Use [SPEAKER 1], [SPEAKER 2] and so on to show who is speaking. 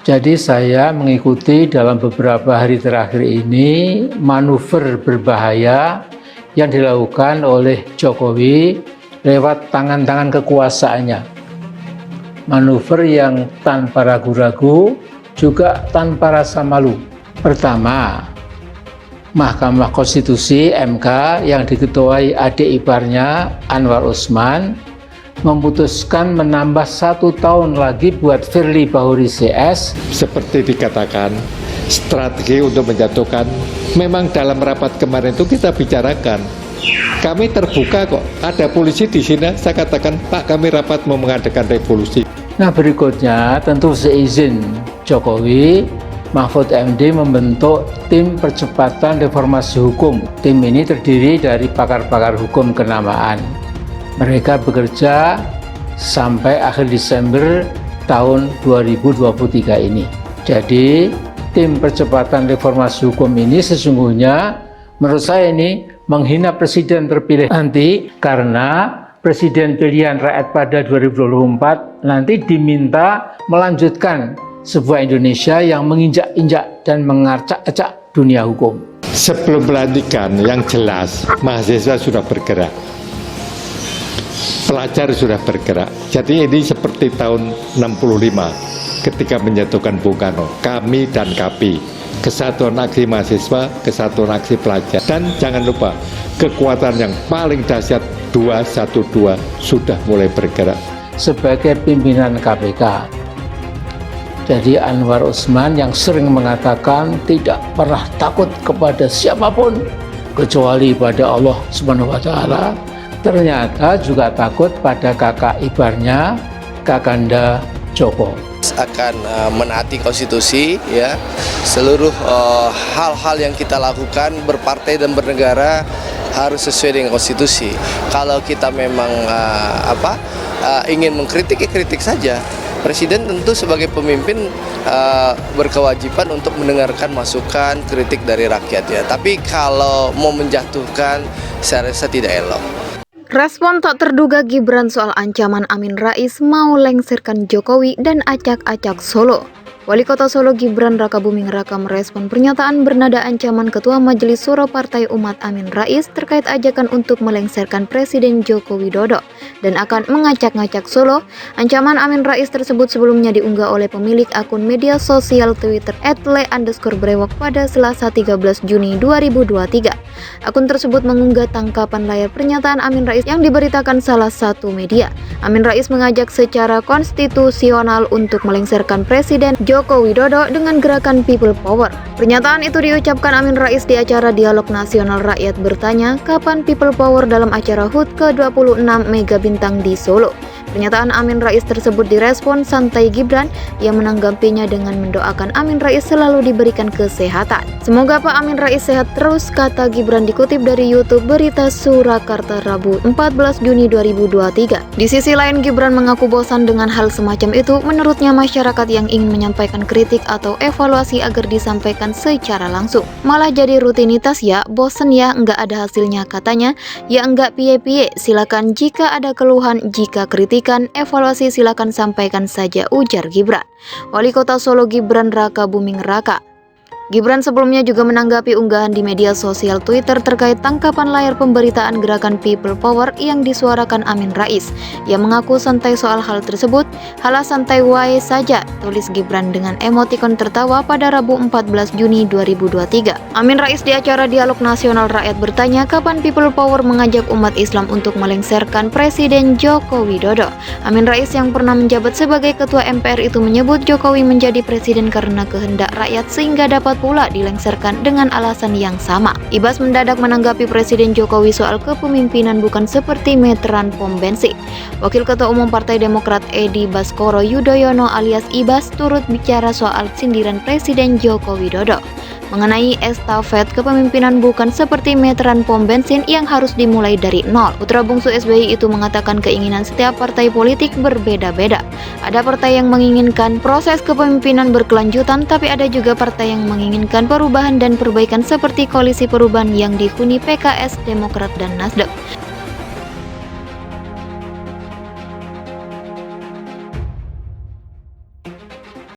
[SPEAKER 1] Jadi saya mengikuti dalam beberapa hari terakhir ini manuver berbahaya yang dilakukan oleh Jokowi lewat tangan-tangan kekuasaannya. Manuver yang tanpa ragu-ragu, juga tanpa rasa malu. Pertama, Mahkamah Konstitusi (MK) yang diketuai adik iparnya Anwar Usman memutuskan menambah 1 tahun lagi buat Firly Bahuri CS.
[SPEAKER 2] Seperti dikatakan, strategi untuk menjatuhkan, memang dalam rapat kemarin itu kita bicarakan. Kami terbuka kok, ada polisi di sini, saya katakan, Pak, kami rapat mau mengadakan revolusi.
[SPEAKER 1] Nah, berikutnya tentu seizin Jokowi, Mahfud MD membentuk tim percepatan reformasi hukum. Tim ini terdiri dari pakar-pakar hukum kenamaan. Mereka bekerja sampai akhir Desember tahun 2023 ini. Jadi, tim percepatan reformasi hukum ini sesungguhnya menurut saya ini menghina presiden terpilih nanti, karena presiden pilihan rakyat pada 2024 nanti diminta melanjutkan sebuah Indonesia yang menginjak-injak dan mengacak-acak dunia hukum.
[SPEAKER 2] Sebelum pelantikan yang jelas, mahasiswa sudah bergerak, pelajar sudah bergerak. Jadi ini seperti tahun 65 ketika menjatuhkan Bung Karno, kami dan KAPI, Kesatuan Aksi Mahasiswa, Kesatuan Aksi Pelajar. Dan jangan lupa, kekuatan yang paling dahsyat 212 sudah mulai bergerak.
[SPEAKER 1] Sebagai pimpinan KPK, jadi Anwar Usman yang sering mengatakan tidak pernah takut kepada siapapun kecuali pada Allah Subhanahu wa Ta'ala, ternyata juga takut pada kakak iparnya, Kakanda Joko.
[SPEAKER 3] Akan menaati konstitusi, ya, seluruh hal-hal yang kita lakukan berpartai dan bernegara harus sesuai dengan konstitusi. Kalau kita memang ingin mengkritik, ya kritik saja. Presiden tentu sebagai pemimpin berkewajiban untuk mendengarkan masukan, kritik dari rakyat, ya. Tapi kalau mau menjatuhkan, saya rasa tidak elok.
[SPEAKER 4] Respon tak terduga Gibran soal ancaman Amin Rais mau lengserkan Jokowi dan acak-acak Solo. Wali Kota Solo Gibran Rakabuming Raka merespon pernyataan bernada ancaman Ketua Majelis Syuro Partai Umat Amin Rais terkait ajakan untuk melengsarkan Presiden Joko Widodo dan akan mengacak-ngacak Solo. Ancaman Amin Rais tersebut sebelumnya diunggah oleh pemilik akun media sosial Twitter @le_brewok pada Selasa 13 Juni 2023. Akun tersebut mengunggah tangkapan layar pernyataan Amin Rais yang diberitakan salah satu media. Amin Rais mengajak secara konstitusional untuk melengsarkan Presiden Joko Widodo dengan gerakan People Power. Pernyataan itu diucapkan Amin Rais di acara Dialog Nasional Rakyat Bertanya, Kapan People Power dalam acara HUT ke-26 Mega Bintang di Solo. Pernyataan Amin Rais tersebut direspon santai Gibran yang menanggapinya dengan mendoakan Amin Rais selalu diberikan kesehatan. Semoga Pak Amin Rais sehat terus, kata Gibran dikutip dari YouTube Berita Surakarta Rabu 14 Juni 2023. Di sisi lain, Gibran mengaku bosan dengan hal semacam itu. Menurutnya masyarakat yang ingin menyampaikan kritik atau evaluasi agar disampaikan secara langsung malah jadi rutinitas, ya, bosen ya, nggak ada hasilnya, katanya. Ya nggak piye-piye, silakan jika ada keluhan, jika kritikan, evaluasi silakan sampaikan saja, ujar Gibran. Wali Kota Solo Gibran Rakabuming Raka. Gibran sebelumnya juga menanggapi unggahan di media sosial Twitter terkait tangkapan layar pemberitaan gerakan People Power yang disuarakan Amin Rais. Ia mengaku santai soal hal tersebut. Halah santai wae saja, tulis Gibran dengan emotikon tertawa pada Rabu 14 Juni 2023. Amin Rais di acara Dialog Nasional Rakyat Bertanya, Kapan People Power mengajak umat Islam untuk melengsarkan Presiden Joko Widodo. Amin Rais yang pernah menjabat sebagai Ketua MPR itu menyebut Jokowi menjadi presiden karena kehendak rakyat sehingga dapat pula dilengsarkan dengan alasan yang sama. Ibas mendadak menanggapi Presiden Jokowi soal kepemimpinan bukan seperti meteran pom bensin. Wakil Ketua Umum Partai Demokrat Edi Baskoro Yudhoyono alias Ibas turut bicara soal sindiran Presiden Joko Widodo mengenai estafet kepemimpinan bukan seperti meteran pom bensin yang harus dimulai dari nol. Putra bungsu SBY itu mengatakan keinginan setiap partai politik berbeda-beda. Ada partai yang menginginkan proses kepemimpinan berkelanjutan, tapi ada juga partai yang menginginkan perubahan dan perbaikan seperti koalisi perubahan yang dihuni PKS, Demokrat, dan Nasdem.